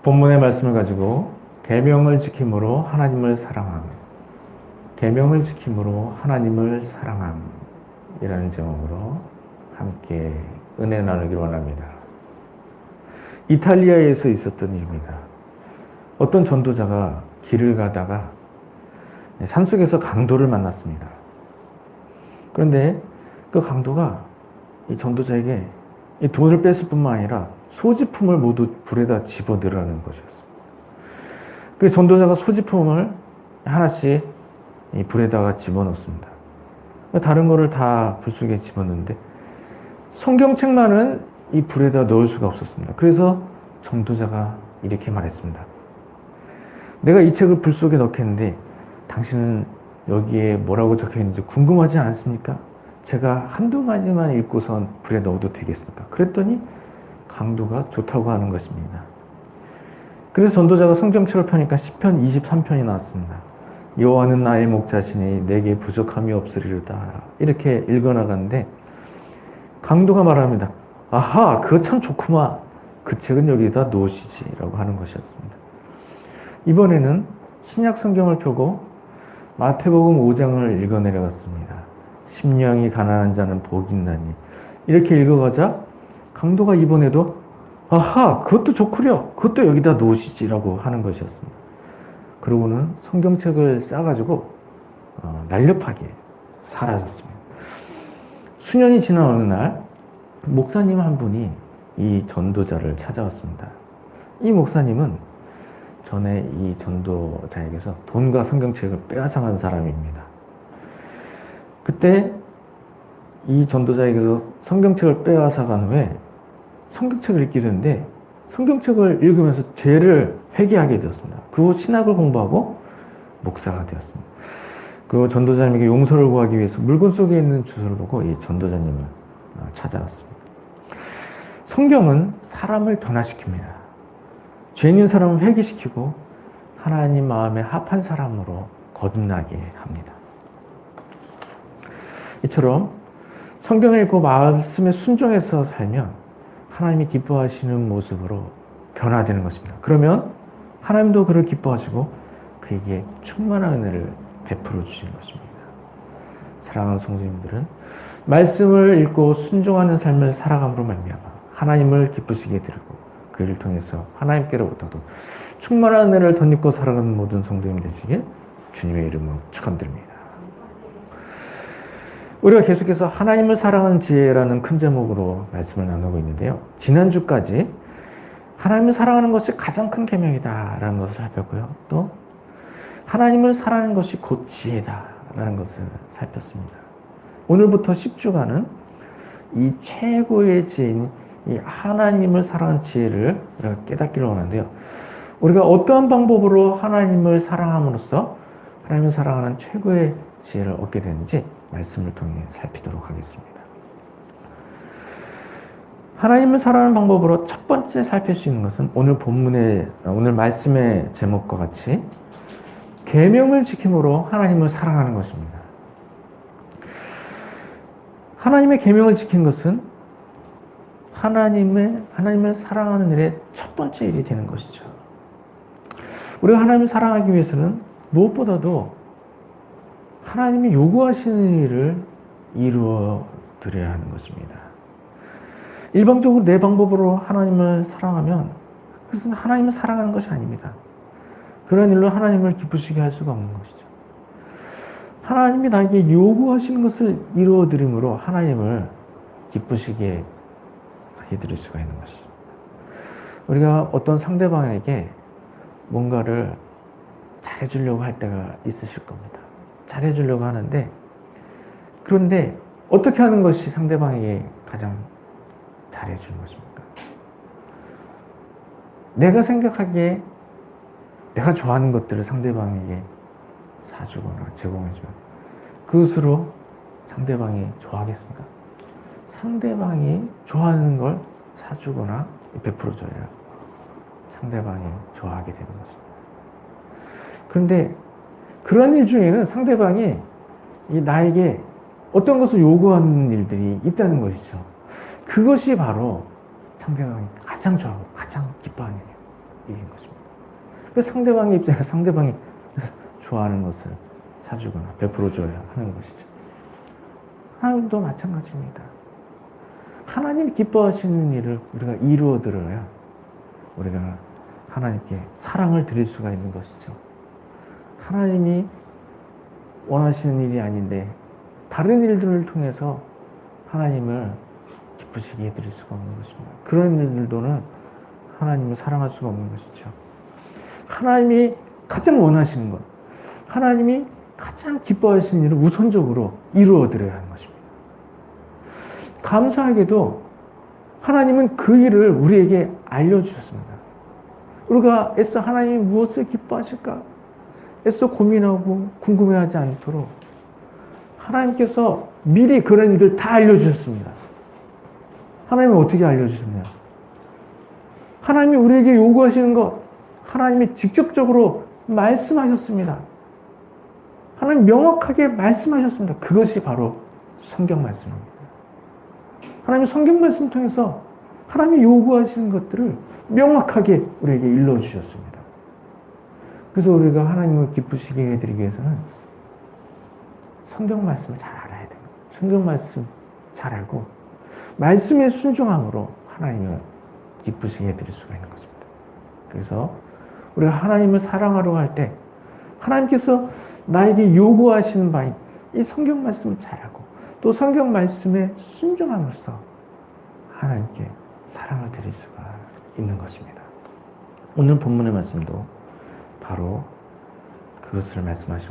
본문의 말씀을 가지고 계명을 지킴으로 하나님을 사랑함, 계명을 지킴으로 하나님을 사랑함이라는 제목으로 함께 은혜 나누기를 원합니다. 이탈리아에서 있었던 일입니다. 어떤 전도자가 길을 가다가 산속에서 강도를 만났습니다. 그런데 그 강도가 이 전도자에게 이 돈을 뺐을 뿐만 아니라 소지품을 모두 불에다 집어넣으라는 것이었습니다. 그 전도자가 소지품을 하나씩 이 불에다가 집어넣습니다. 다른 거를 다 불 속에 집어넣는데 성경책만은 이 불에다 넣을 수가 없었습니다. 그래서 전도자가 이렇게 말했습니다. 내가 이 책을 불 속에 넣겠는데 당신은 여기에 뭐라고 적혀 있는지 궁금하지 않습니까? 제가 한두 마디만 읽고선 불에 넣어도 되겠습니까? 그랬더니 강도가 좋다고 하는 것입니다. 그래서 전도자가 성경책을 펴니까 시편 23편이 나왔습니다. 여호와는 나의 목자시니 내게 부족함이 없으리로다. 이렇게 읽어나가는데 강도가 말합니다. 아하, 그거 참 좋구만. 그 책은 여기다 놓으시지 라고 하는 것이었습니다. 이번에는 신약 성경을 펴고 마태복음 5장을 읽어 내려갔습니다. 심령이 가난한 자는 복이 있나니 이렇게 읽어가자 강도가 이번에도 아하, 그것도 좋구려. 그것도 여기다 놓으시지 라고 하는 것이었습니다. 그러고는 성경책을 싸가지고 날렵하게 사라졌습니다. 수년이 지난 어느 날 목사님 한 분이 이 전도자를 찾아왔습니다. 이 목사님은 전에 이 전도자에게서 돈과 성경책을 빼앗아간 사람입니다. 그때 이 전도자에게서 성경책을 빼앗아간 후에 성경책을 읽게 됐는데 성경책을 읽으면서 죄를 회개하게 되었습니다. 그 후 신학을 공부하고 목사가 되었습니다. 그 전도자님에게 용서를 구하기 위해서 물건 속에 있는 주소를 보고 이 전도자님을 찾아왔습니다. 성경은 사람을 변화시킵니다. 죄인인 사람을 회개시키고 하나님 마음에 합한 사람으로 거듭나게 합니다. 이처럼 성경을 읽고 말씀에 순종해서 살면 하나님이 기뻐하시는 모습으로 변화되는 것입니다. 그러면 하나님도 그를 기뻐하시고 그에게 충만한 은혜를 베풀어 주시는 것입니다. 사랑하는 성도님들은 말씀을 읽고 순종하는 삶을 살아감으로 말미암아 하나님을 기쁘시게 드리고 그 일을 통해서 하나님께로부터도 충만한 은혜를 덧입고 살아가는 모든 성도님 되시길 주님의 이름으로 축원드립니다. 우리가 계속해서 하나님을 사랑하는 지혜라는 큰 제목으로 말씀을 나누고 있는데요. 지난주까지 하나님을 사랑하는 것이 가장 큰 계명이다라는 것을 살폈고요. 또 하나님을 사랑하는 것이 곧 지혜다라는 것을 살폈습니다. 오늘부터 10주간은 이 최고의 지혜인 이 하나님을 사랑하는 지혜를 우리가 깨닫기를 원하는데요. 우리가 어떠한 방법으로 하나님을 사랑함으로써 하나님을 사랑하는 최고의 지혜를 얻게 되는지 말씀을 통해 살피도록 하겠습니다. 하나님을 사랑하는 방법으로 첫 번째 살필 수 있는 것은 오늘 말씀의 제목과 같이 계명을 지킴으로 하나님을 사랑하는 것입니다. 하나님의 계명을 지키는 것은 하나님을 사랑하는 일의 첫 번째 일이 되는 것이죠. 우리가 하나님을 사랑하기 위해서는 무엇보다도 하나님이 요구하시는 일을 이루어 드려야 하는 것입니다. 일방적으로 내 방법으로 하나님을 사랑하면 그것은 하나님을 사랑하는 것이 아닙니다. 그런 일로 하나님을 기쁘시게 할 수가 없는 것이죠. 하나님이 나에게 요구하시는 것을 이루어 드림으로 하나님을 기쁘시게 해드릴 수가 있는 것이죠. 우리가 어떤 상대방에게 뭔가를 잘해주려고 할 때가 있으실 겁니다. 잘해주려고 하는데 그런데 어떻게 하는 것이 상대방에게 가장 잘해주는 것입니까? 내가 생각하기에 내가 좋아하는 것들을 상대방에게 사주거나 제공해주면 그것으로 상대방이 좋아하겠습니까? 상대방이 좋아하는 걸 사주거나 베풀어줘야 상대방이 좋아하게 되는 것입니다. 그런데 그런 일 중에는 상대방이 나에게 어떤 것을 요구하는 일들이 있다는 것이죠. 그것이 바로 상대방이 가장 좋아하고 가장 기뻐하는 일이에요. 일인 것입니다. 그래서 상대방의 입장에서 상대방이 좋아하는 것을 사주거나 베풀어줘야 하는 것이죠. 하나님도 마찬가지입니다. 하나님이 기뻐하시는 일을 우리가 이루어드려야 우리가 하나님께 사랑을 드릴 수가 있는 것이죠. 하나님이 원하시는 일이 아닌데 다른 일들을 통해서 하나님을 기쁘시게 해드릴 수가 없는 것입니다. 그런 일들도는 하나님을 사랑할 수가 없는 것이죠. 하나님이 가장 원하시는 것, 하나님이 가장 기뻐하시는 일을 우선적으로 이루어드려야 하는 것입니다. 감사하게도 하나님은 그 일을 우리에게 알려주셨습니다. 우리가 애써 하나님이 무엇을 기뻐하실까? 애써 고민하고 궁금해하지 않도록 하나님께서 미리 그런 일들 다 알려주셨습니다. 하나님은 어떻게 알려주셨나요? 하나님이 우리에게 요구하시는 것, 하나님이 직접적으로 말씀하셨습니다. 하나님 명확하게 말씀하셨습니다. 그것이 바로 성경 말씀입니다. 하나님 성경 말씀을 통해서 하나님이 요구하시는 것들을 명확하게 우리에게 일러주셨습니다. 그래서 우리가 하나님을 기쁘시게 해드리기 위해서는 성경 말씀을 잘 알아야 됩니다. 성경 말씀 잘 알고 말씀의 순종함으로 하나님을 기쁘시게 해드릴 수가 있는 것입니다. 그래서 우리가 하나님을 사랑하려고 할 때 하나님께서 나에게 요구하시는 바인 이 성경 말씀을 잘 알고 또 성경 말씀에 순종함으로써 하나님께 사랑을 드릴 수가 있는 것입니다. 오늘 본문의 말씀도 바로 그것을 말씀하신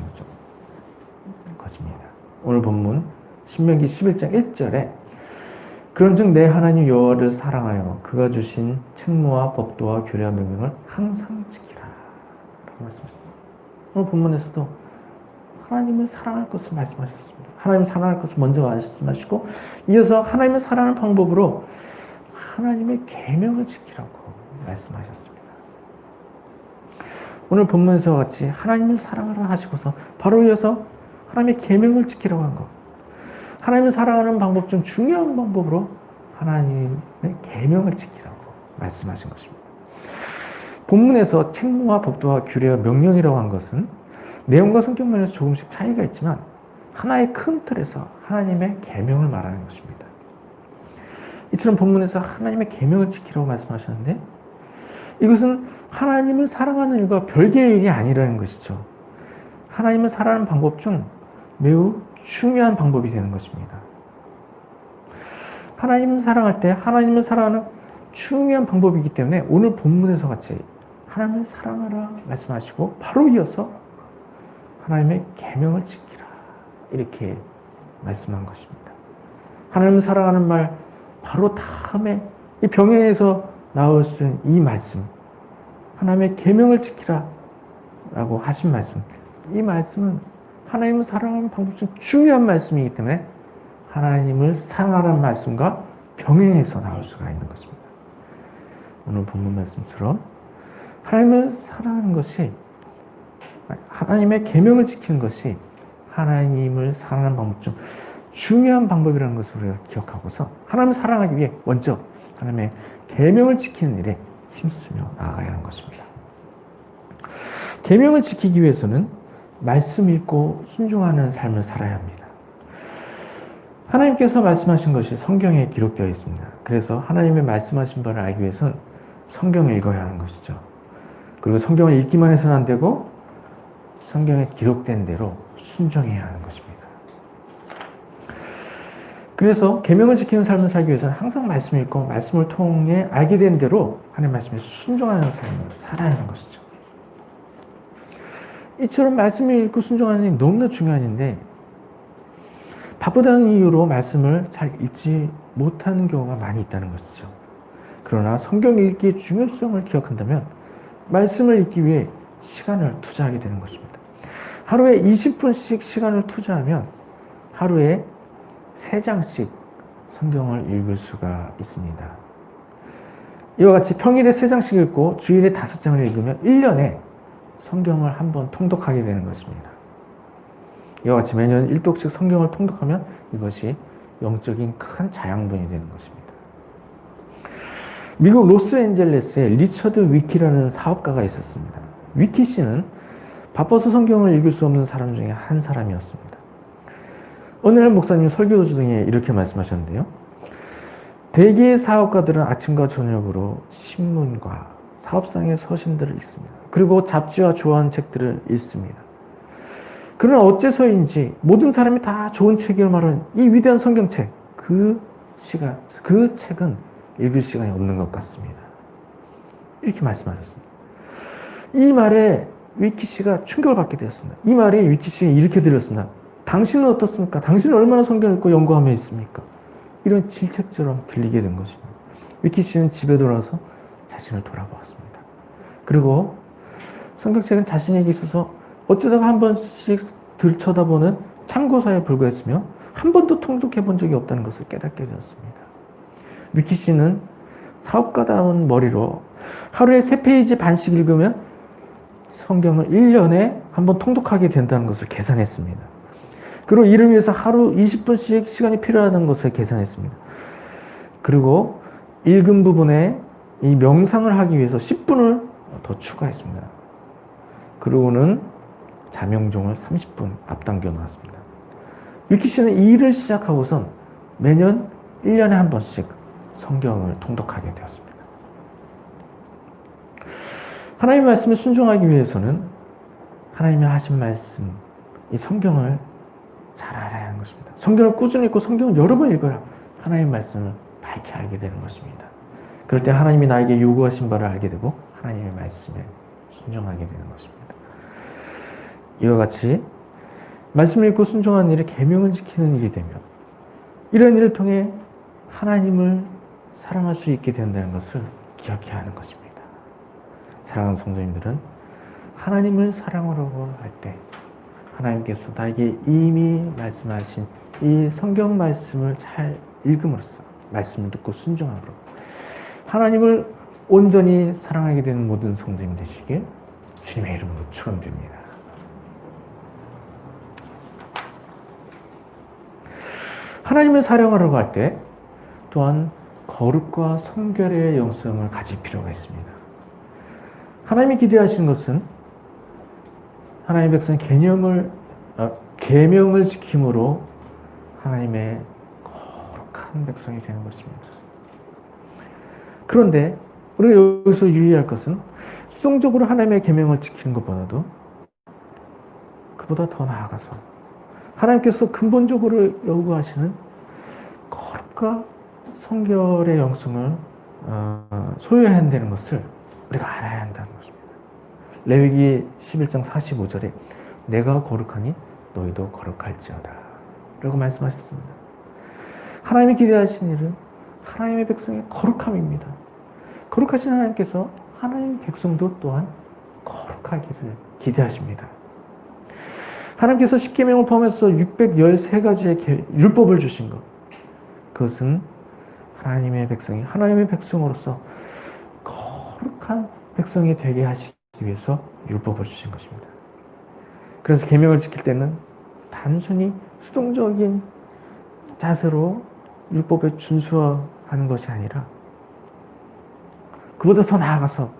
것입니다. 오늘 본문 신명기 11장 1절에 그런즉 내 하나님 여호와를 사랑하여 그가 주신 책무와 법도와 규례와 명령을 항상 지키라 라고 말씀하셨습니다. 오늘 본문에서도 하나님을 사랑할 것을 말씀하셨습니다. 하나님을 사랑할 것을 먼저 말씀하시고 이어서 하나님을 사랑하는 방법으로 하나님의 계명을 지키라고 말씀하셨습니다. 오늘 본문에서 같이 하나님을 사랑하라 하시고서 바로 이어서 하나님의 계명을 지키라고 한 것. 하나님을 사랑하는 방법 중 중요한 방법으로 하나님의 계명을 지키라고 말씀하신 것입니다. 본문에서 책무와 법도와 규례와 명령이라고 한 것은 내용과 성격면에서 조금씩 차이가 있지만 하나의 큰 틀에서 하나님의 계명을 말하는 것입니다. 이처럼 본문에서 하나님의 계명을 지키라고 말씀하셨는데 이것은 하나님을 사랑하는 일과 별개의 일이 아니라는 것이죠. 하나님을 사랑하는 방법 중 매우 중요한 방법이 되는 것입니다. 하나님을 사랑할 때 하나님을 사랑하는 중요한 방법이기 때문에 오늘 본문에서 같이 하나님을 사랑하라 말씀하시고 바로 이어서 하나님의 계명을 지키라 이렇게 말씀한 것입니다. 하나님을 사랑하는 말 바로 다음에 이 병행해서 나올 수 있는 이 말씀 하나님의 계명을 지키라 라고 하신 말씀 이 말씀은 하나님을 사랑하는 방법 중 중요한 말씀이기 때문에 하나님을 사랑하라는 말씀과 병행해서 나올 수가 있는 것입니다. 오늘 본문 말씀처럼 하나님을 사랑하는 것이 하나님의 계명을 지키는 것이 하나님을 사랑하는 방법 중 중요한 방법이라는 것을 우리가 기억하고서 하나님을 사랑하기 위해 먼저 하나님의 계명을 지키는 일에 힘쓰며 나아가야 하는 것입니다. 계명을 지키기 위해서는 말씀 읽고 순종하는 삶을 살아야 합니다. 하나님께서 말씀하신 것이 성경에 기록되어 있습니다. 그래서 하나님의 말씀하신 바를 알기 위해서는 성경을 읽어야 하는 것이죠. 그리고 성경을 읽기만 해서는 안 되고 성경에 기록된 대로 순종해야 하는 것입니다. 그래서 계명을 지키는 삶을 살기 위해서는 항상 말씀을 읽고 말씀을 통해 알게 된 대로 하나님의 말씀에 순종하는 삶을 살아야 하는 것이죠. 이처럼 말씀을 읽고 순종하는 일이 너무나 중요한 일인데 바쁘다는 이유로 말씀을 잘 읽지 못하는 경우가 많이 있다는 것이죠. 그러나 성경 읽기의 중요성을 기억한다면 말씀을 읽기 위해 시간을 투자하게 되는 것입니다. 하루에 20분씩 시간을 투자하면 하루에 3장씩 성경을 읽을 수가 있습니다. 이와 같이 평일에 3장씩 읽고 주일에 5장을 읽으면 1년에 성경을 한번 통독하게 되는 것입니다. 이와 같이 매년 1독씩 성경을 통독하면 이것이 영적인 큰 자양분이 되는 것입니다. 미국 로스앤젤레스에 리처드 위키라는 사업가가 있었습니다. 위키 씨는 바빠서 성경을 읽을 수 없는 사람 중에 한 사람이었습니다. 어느 날 목사님 설교 중에 이렇게 말씀하셨는데요. 대개의 사업가들은 아침과 저녁으로 신문과 사업상의 서신들을 읽습니다. 그리고 잡지와 좋아하는 책들을 읽습니다. 그러나 어째서인지 모든 사람이 다 좋은 책을 말하는 이 위대한 성경책, 그 책은 읽을 시간이 없는 것 같습니다. 이렇게 말씀하셨습니다. 이 말에 위키 씨가 충격을 받게 되었습니다. 이 말이 위키 씨가 이렇게 들렸습니다. 당신은 어떻습니까? 당신은 얼마나 성경을 읽고 연구하며 있습니까? 이런 질책처럼 들리게 된 것입니다. 위키 씨는 집에 돌아와서 자신을 돌아보았습니다. 그리고 성경책은 자신에게 있어서 어쩌다가 한 번씩 들쳐다보는 참고서에 불과했으며 한 번도 통독해 본 적이 없다는 것을 깨닫게 되었습니다. 위키 씨는 사업가다운 머리로 하루에 3페이지 반씩 읽으면 성경을 1년에 한 번 통독하게 된다는 것을 계산했습니다. 그리고 이를 위해서 하루 20분씩 시간이 필요하다는 것을 계산했습니다. 그리고 읽은 부분에 이 명상을 하기 위해서 10분을 더 추가했습니다. 그리고는 자명종을 30분 앞당겨 놓았습니다. 위키 씨는 이 일을 시작하고선 매년 1년에 한 번씩 성경을 통독하게 되었습니다. 하나님의 말씀에 순종하기 위해서는 하나님의 하신 말씀, 이 성경을 잘 알아야 하는 것입니다. 성경을 꾸준히 읽고 성경을 여러 번 읽어야 하나님의 말씀을 밝게 알게 되는 것입니다. 그럴 때 하나님이 나에게 요구하신 바를 알게 되고 하나님의 말씀에 순종하게 되는 것입니다. 이와 같이 말씀을 읽고 순종하는 일이 계명을 지키는 일이 되며 이런 일을 통해 하나님을 사랑할 수 있게 된다는 것을 기억해야 하는 것입니다. 사랑하는 성도님들은 하나님을 사랑하려고 할 때 하나님께서 나에게 이미 말씀하신 이 성경 말씀을 잘 읽음으로써 말씀을 듣고 순종함으로 하나님을 온전히 사랑하게 되는 모든 성도님 되시길 주님의 이름으로 축원드립니다. 하나님을 사랑하려고 할 때 또한 거룩과 성결의 영성을 가질 필요가 있습니다. 하나님이 기대하시는 것은 하나님의 백성의 계명을 지킴으로 하나님의 거룩한 백성이 되는 것입니다. 그런데 우리가 여기서 유의할 것은 수동적으로 하나님의 계명을 지키는 것보다도 그보다 더 나아가서 하나님께서 근본적으로 요구하시는 거룩과 성결의 영성을 소유해야 한다는 것을 우리가 알아야 한다는 것입니다. 레위기 11장 45절에 내가 거룩하니 너희도 거룩할지어다 라고 말씀하셨습니다. 하나님이 기대하시는 일은 하나님의 백성의 거룩함입니다. 거룩하신 하나님께서 하나님의 백성도 또한 거룩하기를 기대하십니다. 하나님께서 십계명을 포함해서 613가지의 율법을 주신 것, 그것은 하나님의 백성이 하나님의 백성으로서 거룩한 백성이 되게 하시기 위해서 율법을 주신 것입니다. 그래서 계명을 지킬 때는 단순히 수동적인 자세로 율법에 준수하는 것이 아니라 그보다 더 나아가서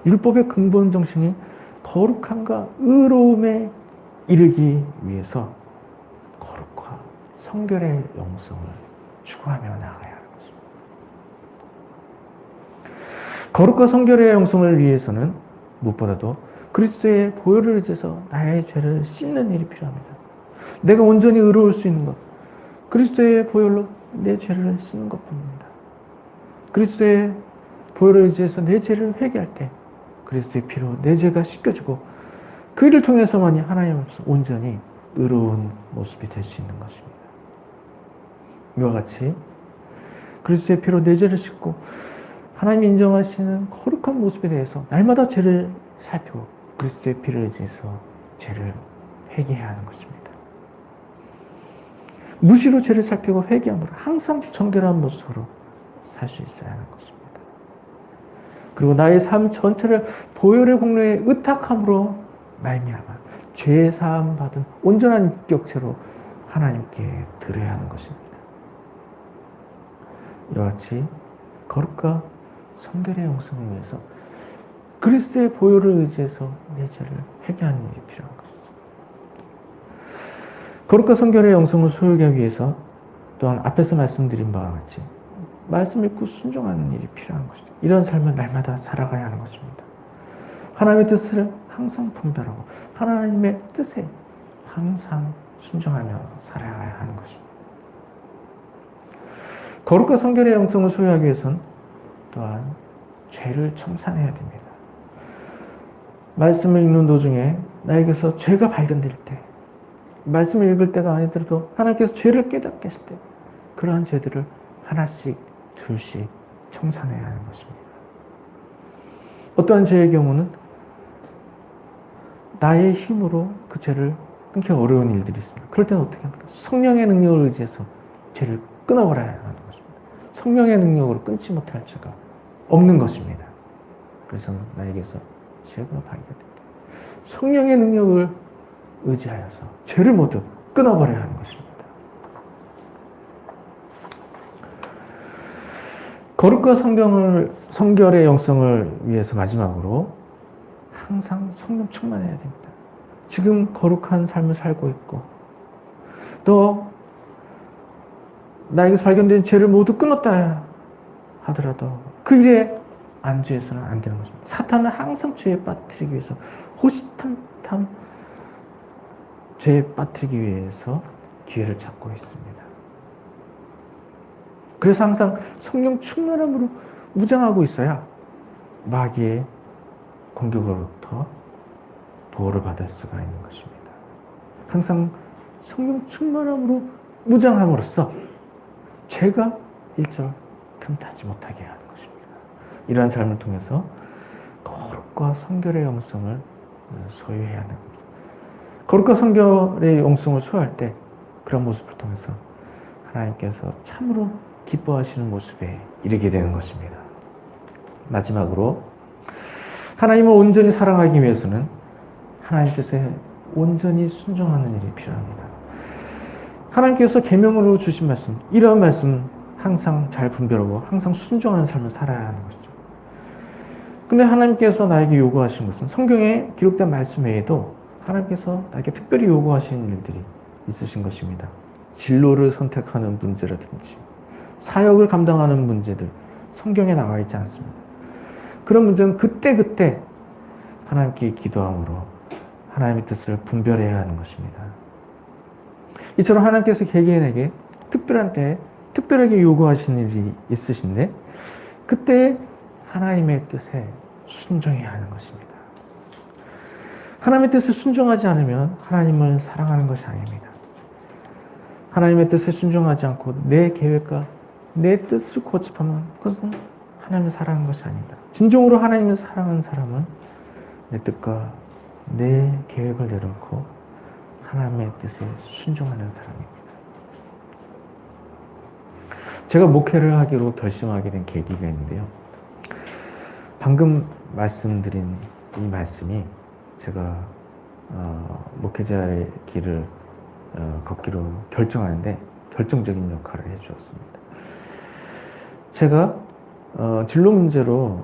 율법의 근본 정신이 거룩함과 의로움에 이르기 위해서 거룩과 성결의 영성을 추구하며 나아가야 하는 것입니다. 거룩과 성결의 영성을 위해서는 무엇보다도 그리스도의 보혈을 의지해서 나의 죄를 씻는 일이 필요합니다. 내가 온전히 의로울 수 있는 것, 그리스도의 보혈로 내 죄를 씻는 것뿐입니다. 그리스도의 보혈을 의지해서 내 죄를 회개할 때 그리스도의 피로 내 죄가 씻겨지고 그 일을 통해서만이 하나님 앞에서 온전히 의로운 모습이 될 수 있는 것입니다. 이와 같이 그리스도의 피로 내 죄를 씻고 하나님이 인정하시는 거룩한 모습에 대해서 날마다 죄를 살피고 그리스도의 피를 의지해서 죄를 회개해야 하는 것입니다. 무시로 죄를 살피고 회개함으로 항상 정결한 모습으로 살 수 있어야 하는 것입니다. 그리고 나의 삶 전체를 보혈의 공로에 의탁함으로 말미암아 죄 사함 받은 온전한 인격체로 하나님께 드려야 하는 것입니다. 이와 같이 거룩과 성결의 영성을 위해서 그리스도의 보혈을 의지해서 내 죄를 회개하는 일이 필요한 것이죠. 거룩과 성결의 영성을 소유하기 위해서 또한 앞에서 말씀드린 바와 같이 말씀 읽고 순종하는 일이 필요한 것이죠. 이런 삶을 날마다 살아가야 하는 것입니다. 하나님의 뜻을 항상 분별하고 하나님의 뜻에 항상 순종하며 살아가야 하는 것입니다. 거룩과 성결의 영성을 소유하기 위해서는 또한 죄를 청산해야 됩니다. 말씀을 읽는 도중에 나에게서 죄가 발견될 때, 말씀을 읽을 때가 아니더라도 하나님께서 죄를 깨닫게 하실 때 그러한 죄들을 하나씩 둘씩 청산해야 하는 것입니다. 어떠한 죄의 경우는 나의 힘으로 그 죄를 끊기 어려운 일들이 있습니다. 그럴 때는 어떻게 합니까? 성령의 능력을 의지해서 죄를 끊어버려야 하는 것입니다. 성령의 능력으로 끊지 못할 죄가 없는 것입니다. 그래서 나에게서 죄가 발견됩니다. 성령의 능력을 의지하여서 죄를 모두 끊어버려야 하는 것입니다. 거룩과 성결의 영성을 위해서 마지막으로 항상 성령 충만해야 됩니다. 지금 거룩한 삶을 살고 있고 또 나에게서 발견된 죄를 모두 끊었다 하더라도 그 일에 안주해서는 안 되는 것입니다. 사탄은 항상 죄에 빠뜨리기 위해서 호시탐탐 죄에 빠뜨리기 위해서 기회를 찾고 있습니다. 그래서 항상 성령 충만함으로 무장하고 있어야 마귀의 공격으로부터 보호를 받을 수가 있는 것입니다. 항상 성령 충만함으로 무장함으로써 죄가 일절 틈타지 못하게 하는 것입니다. 이러한 삶을 통해서 거룩과 성결의 영성을 소유해야 합니다. 거룩과 성결의 영성을 소유할 때 그런 모습을 통해서 하나님께서 참으로 기뻐하시는 모습에 이르게 되는 것입니다. 마지막으로 하나님을 온전히 사랑하기 위해서는 하나님 뜻에 온전히 순종하는 일이 필요합니다. 하나님께서 계명으로 주신 말씀, 이러한 말씀 항상 잘 분별하고 항상 순종하는 삶을 살아야 하는 것이죠. 근데 하나님께서 나에게 요구하신 것은 성경에 기록된 말씀 외에도 하나님께서 나에게 특별히 요구하시는 일들이 있으신 것입니다. 진로를 선택하는 문제라든지 사역을 감당하는 문제들 성경에 나와 있지 않습니다. 그런 문제는 그때그때 하나님께 기도함으로 하나님의 뜻을 분별해야 하는 것입니다. 이처럼 하나님께서 개개인에게 특별한 때에 특별하게 요구하시는 일이 있으신데 그때 하나님의 뜻에 순종해야 하는 것입니다. 하나님의 뜻에 순종하지 않으면 하나님을 사랑하는 것이 아닙니다. 하나님의 뜻에 순종하지 않고 내 계획과 내 뜻을 고집하면 그것은 하나님을 사랑하는 것이 아닙니다. 진정으로 하나님을 사랑하는 사람은 내 뜻과 내 계획을 내려놓고 하나님의 뜻에 순종하는 사람입니다. 제가 목회를 하기로 결심하게 된 계기가 있는데요. 방금 말씀드린 이 말씀이 제가 목회자의 길을 걷기로 결정하는데 결정적인 역할을 해주었습니다. 제가 진로 문제로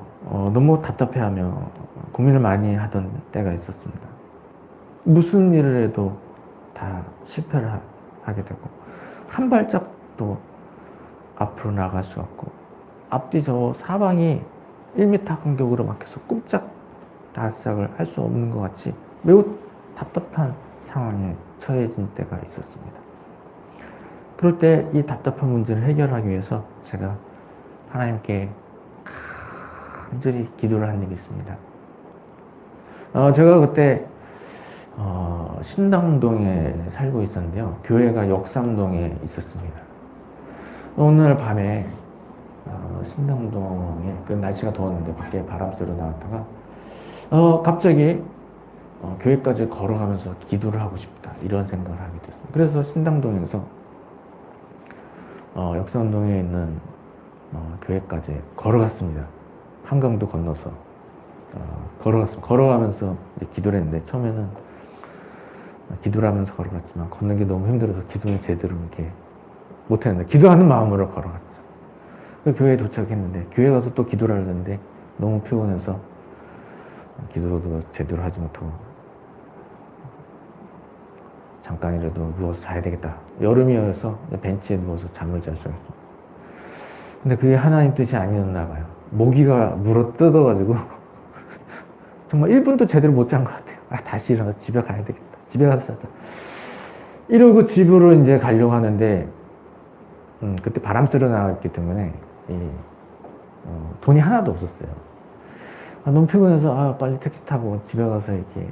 너무 답답해하며 고민을 많이 하던 때가 있었습니다. 무슨 일을 해도 다 실패를 하게 되고 한 발짝도 앞으로 나갈 수 없고 앞뒤 저 사방이 1m 간격으로 막혀서 꼼짝 달싹을 할 수 없는 것 같이 매우 답답한 상황에 처해진 때가 있었습니다. 그럴 때 이 답답한 문제를 해결하기 위해서 제가 하나님께 간절히 기도를 한 일이 있습니다. 제가 그때 신당동에 살고 있었는데요. 교회가 역삼동에 있었습니다. 오늘 밤에 신당동에 그 날씨가 더웠는데 밖에 바람 쐬러 나왔다가 갑자기 교회까지 걸어가면서 기도를 하고 싶다 이런 생각을 하게 됐습니다. 그래서 신당동에서 역삼동에 있는 교회까지 걸어갔습니다. 한강도 건너서 걸어갔습니다. 걸어가면서 기도를 했는데 처음에는 기도를 하면서 걸어갔지만 걷는 게 너무 힘들어서 기도는 제대로 이렇게 못했는데 기도하는 마음으로 걸어갔죠. 교회에 도착했는데 교회 가서 또 기도를 하는데 너무 피곤해서 기도도 제대로 하지 못하고 잠깐이라도 누워서 자야 되겠다. 여름이어서 벤치에 누워서 잠을 잘 수가 있어. 근데 그게 하나님 뜻이 아니었나 봐요. 모기가 물어 뜯어가지고 정말 1분도 제대로 못 잔 것 같아요. 다시 일어나서 집에 가야 되겠다. 집에 가서 자자. 이러고 집으로 이제 가려고 하는데 그때 바람 쐬러 나갔기 때문에 돈이 하나도 없었어요. 너무 피곤해서 빨리 택시 타고 집에 가서 이렇게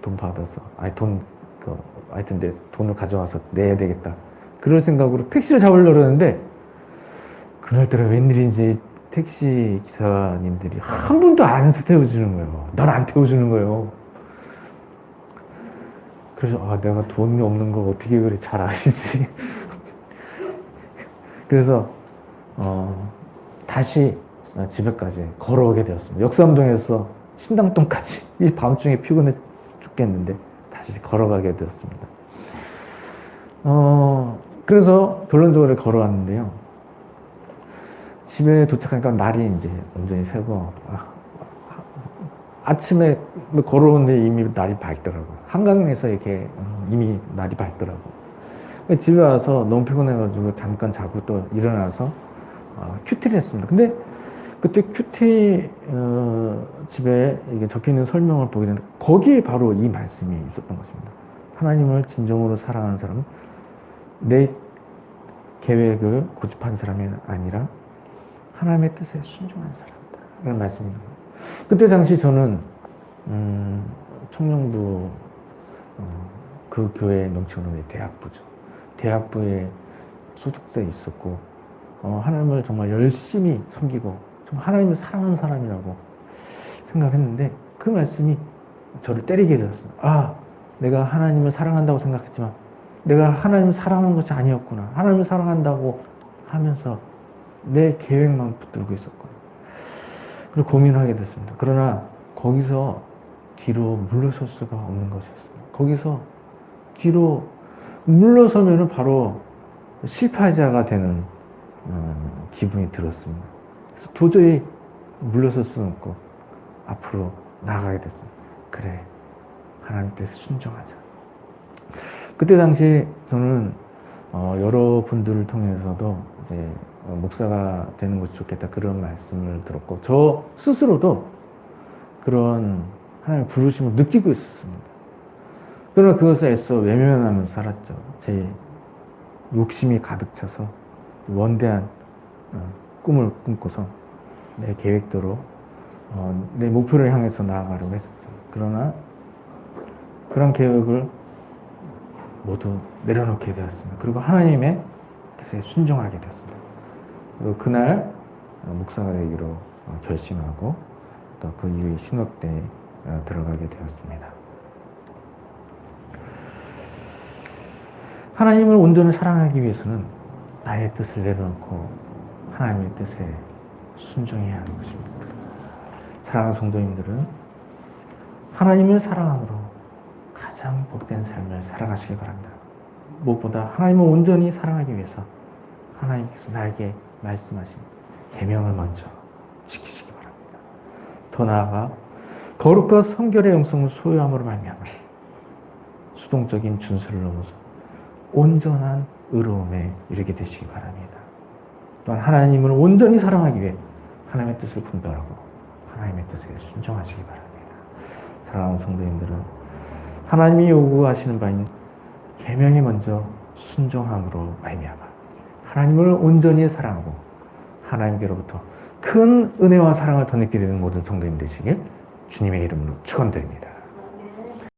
돈 받아서 하여튼 내 돈을 가져와서 내야 되겠다. 그럴 생각으로 택시를 잡으려고 그러는데 그날따라 웬일인지 택시 기사님들이 한 분도 안 태워주는 거예요. 날 안 태워주는 거예요. 그래서 내가 돈이 없는 걸 어떻게 그래 잘 아시지. 그래서 다시 집에까지 걸어오게 되었습니다. 역삼동에서 신당동까지 이 밤중에 피곤해 죽겠는데 다시 걸어가게 되었습니다. 그래서 결론적으로 걸어왔는데요. 집에 도착하니까 날이 이제 완전히 새고 아침에 걸어오는데 이미 날이 밝더라고요. 한강에서 이렇게 이미 날이 밝더라고요. 집에 와서 너무 피곤해가지고 잠깐 자고 또 일어나서 큐티를 했습니다. 근데 그때 큐티 집에 이게 적혀있는 설명을 보게 되는데 거기에 바로 이 말씀이 있었던 것입니다. 하나님을 진정으로 사랑하는 사람은 내 계획을 고집한 사람이 아니라 하나님의 뜻에 순종한 사람이다. 이런 말씀이 있는 거예요. 그때 당시 저는 청년부 그 교회의 명칭으로 대학부죠. 대학부에 소속돼 있었고 하나님을 정말 열심히 섬기고 정말 하나님을 사랑하는 사람이라고 생각했는데 그 말씀이 저를 때리게 되었습니다. 내가 하나님을 사랑한다고 생각했지만 내가 하나님을 사랑하는 것이 아니었구나. 하나님을 사랑한다고 하면서 내 계획만 붙들고 있었구나. 그리고 고민하게 됐습니다. 그러나 거기서 뒤로 물러설 수가 없는 것이었습니다. 거기서 뒤로 물러서면 바로 실패자가 되는 기분이 들었습니다. 그래서 도저히 물러설 수는 없고 앞으로 나아가게 됐습니다. 그래, 하나님 뜻에 순종하자. 그때 당시 저는 여러 분들을 통해서도 이제 목사가 되는 것이 좋겠다 그런 말씀을 들었고 저 스스로도 그런 하나님의 부르심을 느끼고 있었습니다. 그러나 그것을 애써 외면하면서 살았죠. 제 욕심이 가득 차서 원대한 꿈을 꿈고서 내 계획대로 내 목표를 향해서 나아가려고 했었죠. 그러나 그런 계획을 모두 내려놓게 되었습니다. 그리고 하나님의 뜻에 순종하게 되었습니다. 그리고 그날 목사가 되기로 결심하고 또 그 이후에 신학대에 들어가게 되었습니다. 하나님을 온전히 사랑하기 위해서는 나의 뜻을 내려놓고 하나님의 뜻에 순종해야 하는 것입니다. 사랑하는 성도님들은 하나님을 사랑함으로 가장 복된 삶을 살아가시기 바랍니다. 무엇보다 하나님을 온전히 사랑하기 위해서 하나님께서 나에게 말씀하신 계명을 먼저 지키시기 바랍니다. 더 나아가 거룩과 성결의 영성을 소유함으로 말미암아 수동적인 준수를 넘어서 온전한 의로움에 이르게 되시기 바랍니다. 또한 하나님을 온전히 사랑하기 위해 하나님의 뜻을 분별하고 하나님의 뜻에 순종하시기 바랍니다. 사랑하는 성도님들은 하나님이 요구하시는 바인 계명이 먼저 순종함으로 말미암아 하나님을 온전히 사랑하고 하나님께로부터 큰 은혜와 사랑을 더 느끼게 되는 모든 성도님 되시길 주님의 이름으로 축원드립니다.